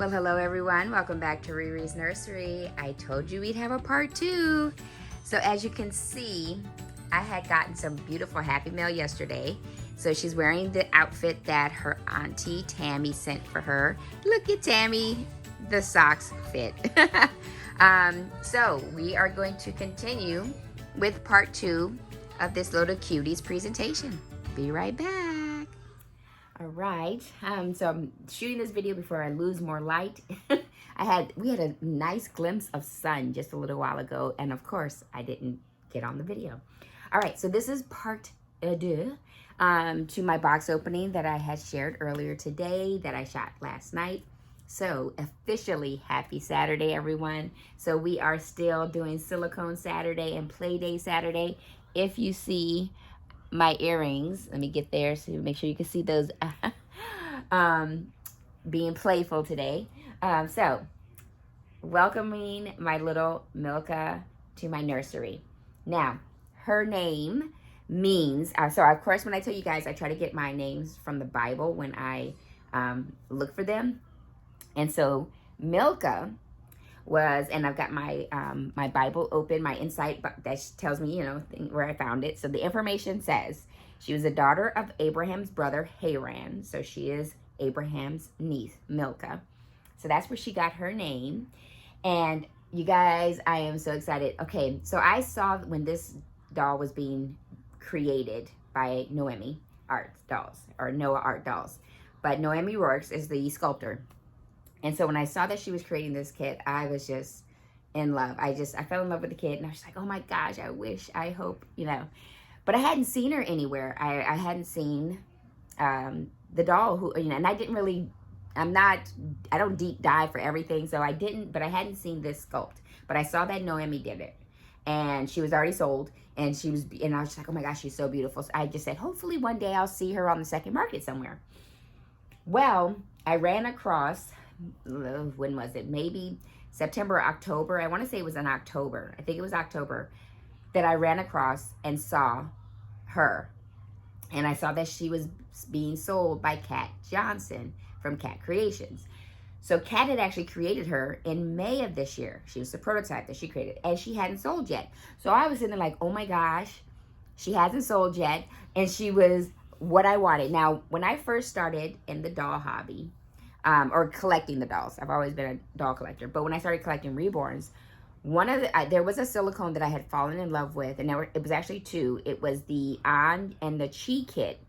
Well, hello everyone. Welcome back to Riri's Nursery. I told you we'd have a part 2. So as you can see, I had gotten some beautiful Happy Mail yesterday. So she's wearing the outfit that her auntie Tammy sent for her. Look at Tammy, the socks fit. So we are going to continue with part 2 of this little cuties presentation. Be right back. All right, so I'm shooting this video before I lose more light. We had a nice glimpse of sun just a little while ago, and of course, I didn't get on the video. All right, so this is part 2 to my box opening that I had shared earlier today that I shot last night. So officially, happy Saturday, everyone. So we are still doing Silicone Saturday and Play Day Saturday. If you see my earrings, let me get there so make sure you can see those being playful today. So welcoming my little Milka to my nursery. Now her name means so of course when I tell you guys, I try to get my names from the Bible when I look for them. And so Milka was, and I've got my my Bible open, my insight that tells me, where I found it. So the information says she was a daughter of Abraham's brother Haran. So she is Abraham's niece, Milka. So that's where she got her name. And you guys, I am so excited. Okay, so I saw when this doll was being created by Noemi Art Dolls, or Noah Art Dolls. But Noemi Rourke is the sculptor. And so when I saw that she was creating this kit, I was just in love. I fell in love with the kit, and I was like, oh my gosh, I hope, But I hadn't seen her anywhere. I hadn't seen the doll and I didn't really, I don't deep dive for everything, so I didn't, but I hadn't seen this sculpt. But I saw that Noemi did it, and she was already sold, and I was just like, oh my gosh, she's so beautiful. So I just said, hopefully one day I'll see her on the second market somewhere. Well, I ran across, when was it? Maybe September or October. I want to say it was in October. I think it was October that I ran across and saw her. And I saw that she was being sold by Kat Johnson from Kat Creations. So Kat had actually created her in May of this year. She was the prototype that she created, and she hadn't sold yet. So I was sitting there like, oh my gosh, she hasn't sold yet. And she was what I wanted. Now, when I first started in the doll hobby, or collecting the dolls. I've always been a doll collector. But when I started collecting reborns, there was a silicone that I had fallen in love with, and it was actually 2. It was the On and the Chi kit,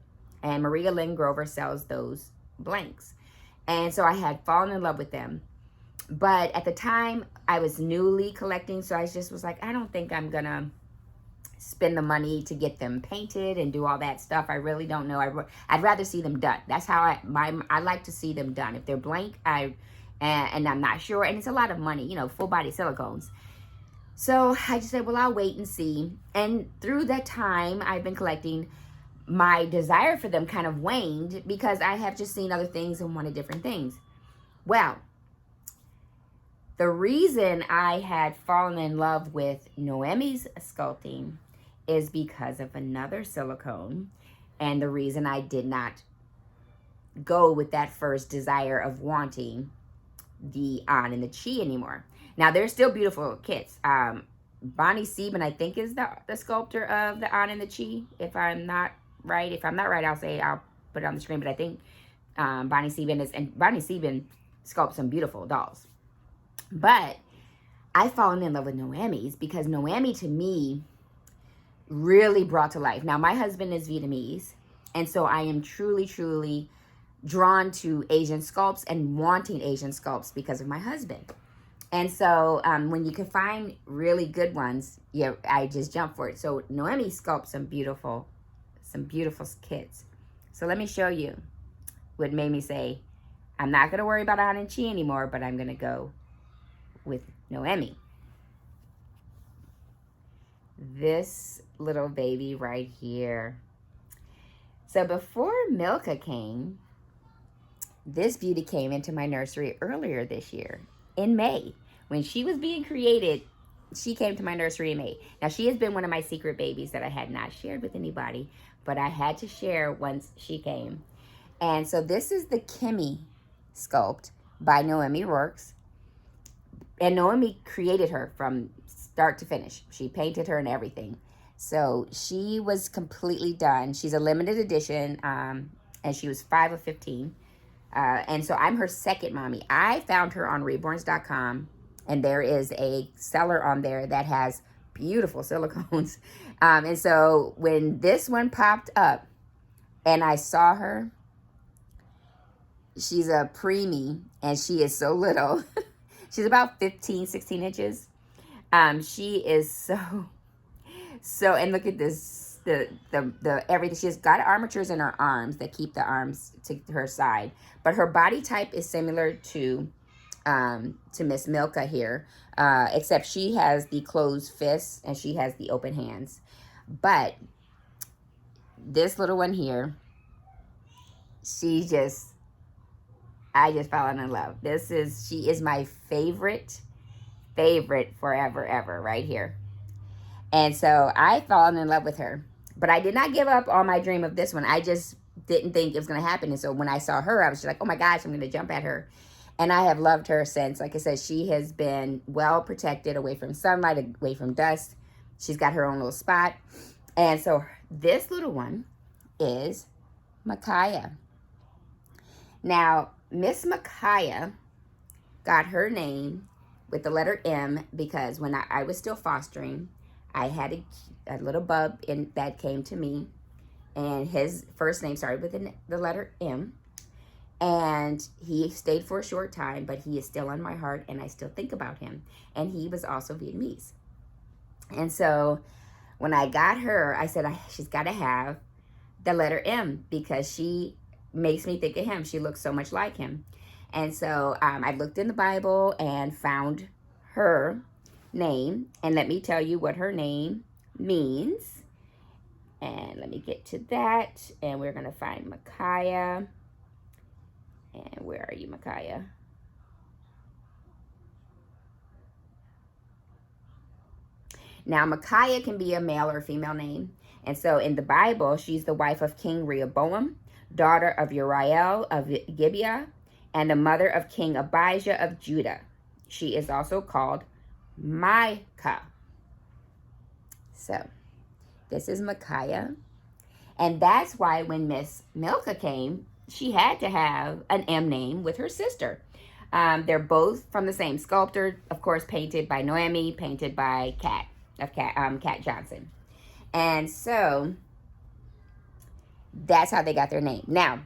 and Maria Lynn Grover sells those blanks. And so I had fallen in love with them. But at the time, I was newly collecting, so I just was like, I don't think I'm going to spend the money to get them painted and do all that stuff. I really don't know. I'd rather see them done. That's how I like to see them done. If they're blank, and I'm not sure, and it's a lot of money, full body silicones. So I just said, well, I'll wait and see. And through that time I've been collecting, my desire for them kind of waned because I have just seen other things and wanted different things. Well, the reason I had fallen in love with Noemi's sculpting is because of another silicone, and the reason I did not go with that first desire of wanting the On and the Chi anymore. Now, they're still beautiful kits. Bonnie Sieben, I think, is the sculptor of the On and the Chi, if I'm not right. If I'm not right, I'll put it on the screen, but I think Bonnie Sieben sculpts some beautiful dolls. But I've fallen in love with Noemi's because Noemi, to me, really brought to life. Now, my husband is Vietnamese, and so I am truly, truly drawn to Asian sculpts and wanting Asian sculpts because of my husband. And so when you can find really good ones, I just jump for it. So Noemi sculpts some beautiful kits. So let me show you what made me say, I'm not going to worry about On and Chi anymore, but I'm going to go with Noemi. This little baby right here. So before Milka came, this beauty came into my nursery earlier this year in May. When she was being created, she came to my nursery in May. Now, she has been one of my secret babies that I had not shared with anybody, but I had to share once she came. And so this is the Kimmy sculpt by Noemi Works. And Noemi created her from start to finish. She painted her and everything. So she was completely done. She's a limited edition, and she was 5 of 15. And so I'm her second mommy. I found her on reborns.com, and there is a seller on there that has beautiful silicones. And so when this one popped up and I saw her, she's a preemie and she is so little. She's about 15, 16 inches. She is so, and look at this, the everything. She's got armatures in her arms that keep the arms to her side, but her body type is similar to Miss Milka here, except she has the closed fists and she has the open hands. But this little one here, I just fell in love. She is my favorite forever, ever, right here. And so I fallen in love with her. But I did not give up on my dream of this one. I just didn't think it was going to happen. And so when I saw her, I was just like, oh my gosh, I'm going to jump at her. And I have loved her since. Like I said, she has been well protected, away from sunlight, away from dust. She's got her own little spot. And so this little one is Micaiah. Now, Miss Micaiah got her name with the letter M because when I was still fostering, I had a little bub that came to me, and his first name started with the letter M. And he stayed for a short time, but he is still on my heart, and I still think about him. And he was also Vietnamese. And so when I got her, I said, she's got to have the letter M because she makes me think of him. She looks so much like him. And so I looked in the Bible and found her name. And let me tell you what her name means. And let me get to that. And we're going to find Micaiah. And where are you, Micaiah? Now, Micaiah can be a male or female name. And so in the Bible, she's the wife of King Rehoboam, daughter of Uriel of Gibeah, and the mother of King Abijah of Judah. She is also called Micah. So this is Micaiah. And that's why when Miss Milka came, she had to have an M name with her sister. They're both from the same sculptor, of course, painted by Noemi, painted by Cat Johnson. And so that's how they got their name. Now,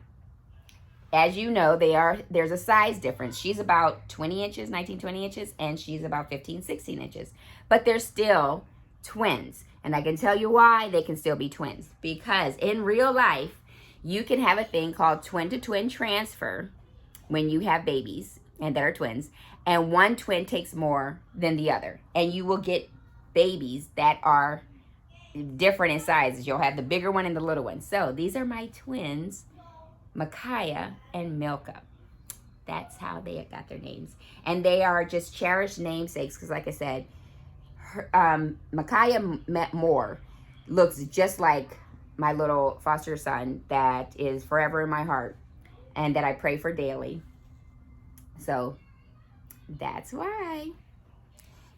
as you know, there's a size difference. She's about 20 inches, 19, 20 inches, and she's about 15, 16 inches. But they're still twins. And I can tell you why they can still be twins. Because in real life, you can have a thing called twin-to-twin transfer when you have babies and that are twins. And one twin takes more than the other. And you will get babies that are different in sizes. You'll have the bigger one and the little one. So these are my twins, Micaiah and Milka. That's how they got their names. And they are just cherished namesakes because, like I said, Micaiah Moore looks just like my little foster son that is forever in my heart and that I pray for daily. So that's why.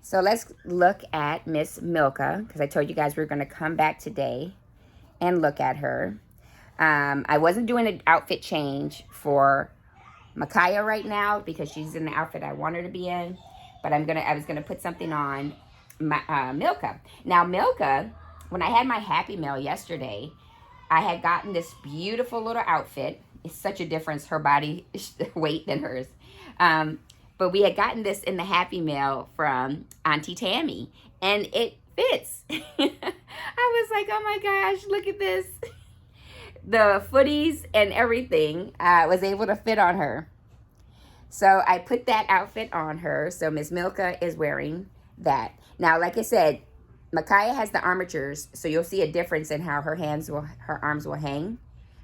So let's look at Miss Milka, because I told you guys we were going to come back today and look at her. I wasn't doing an outfit change for Micaiah right now because she's in the outfit I want her to be in, but I was gonna put something on Milka. Now Milka, when I had my Happy Meal yesterday, I had gotten this beautiful little outfit. It's such a difference, her body weight than hers. But we had gotten this in the Happy Meal from Auntie Tammy, and it fits. I was like, oh my gosh, look at this. The footies and everything was able to fit on her. So I put that outfit on her. So Miss Milka is wearing that. Now, like I said, Micaiah has the armatures, so you'll see a difference in how her arms will hang,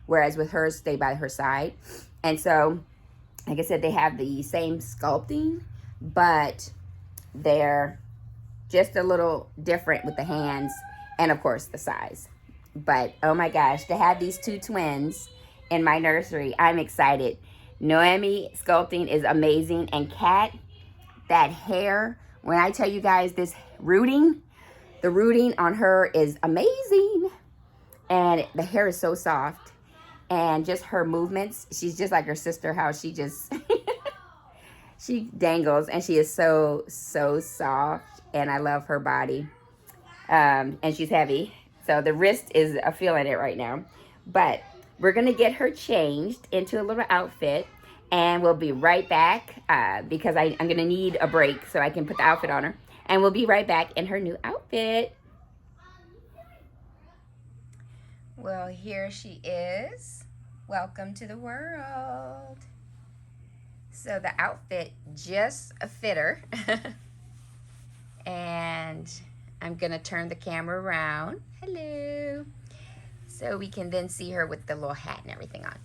whereas with hers, stay by her side. And so, like I said, they have the same sculpting, but they're just a little different with the hands and, of course, the size. But, oh my gosh, to have these two twins in my nursery, I'm excited. Noemi Sculpting is amazing. And Kat, that hair, when I tell you guys this rooting, the rooting on her is amazing. And the hair is so soft. And just her movements, she's just like her sister, how she just, she dangles. And she is so, so soft. And I love her body. And she's heavy. So the wrist is feeling it right now. But we're going to get her changed into a little outfit. And we'll be right back because I'm going to need a break so I can put the outfit on her. And we'll be right back in her new outfit. Well, here she is. Welcome to the world. So the outfit just fit her. And I'm going to turn the camera around. Hello. So we can then see her with the little hat and everything on.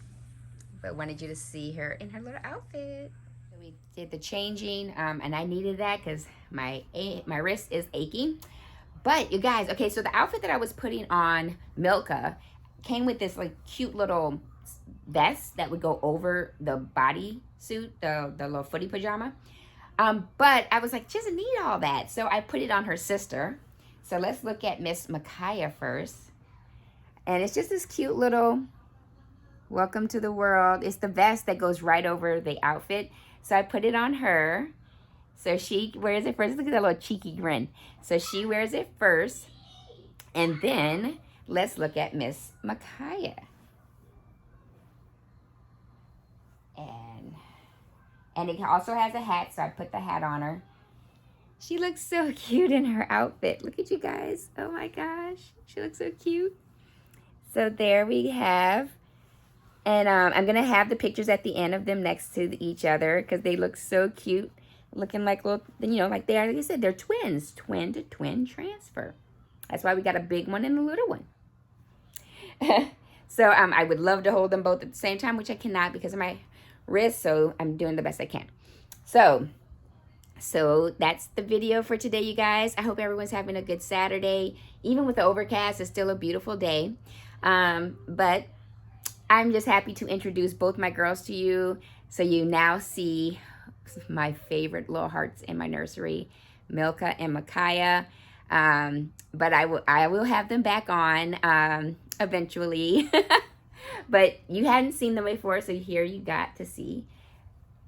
But wanted you to see her in her little outfit. So we did the changing, and I needed that because my wrist is aching. But you guys, okay, so the outfit that I was putting on Milka came with this like cute little vest that would go over the body suit, the little footy pajama. But I was like, she doesn't need all that. So I put it on her sister. So let's look at Miss Micaiah first. And it's just this cute little welcome to the world. It's the vest that goes right over the outfit. So I put it on her. So she wears it first. Look at that little cheeky grin. So she wears it first. And then let's look at Miss Micaiah. And it also has a hat, so I put the hat on her. She looks so cute in her outfit. Look at you guys. Oh my gosh. She looks so cute. So there we have. And I'm going to have the pictures at the end of them next to each other because they look so cute. Looking like little, you know, like they are, like I said, they're twins. Twin to twin transfer. That's why we got a big one and a little one. So I would love to hold them both at the same time, which I cannot because of my wrist. So I'm doing the best I can. So that's the video for today, you guys. I hope everyone's having a good Saturday. Even with the overcast, it's still a beautiful day. But I'm just happy to introduce both my girls to you. So you now see my favorite little hearts in my nursery, Milka and Micaiah. But I will have them back on eventually. But you hadn't seen them before, so here you got to see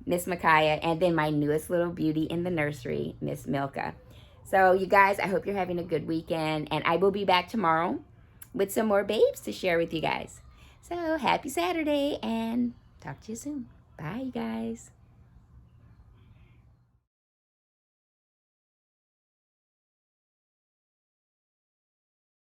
Miss Micaiah and then my newest little beauty in the nursery, Miss Milka. So you guys, I hope you're having a good weekend, and I will be back tomorrow with some more babes to share with you guys. So happy Saturday, and talk to you soon. Bye, you guys.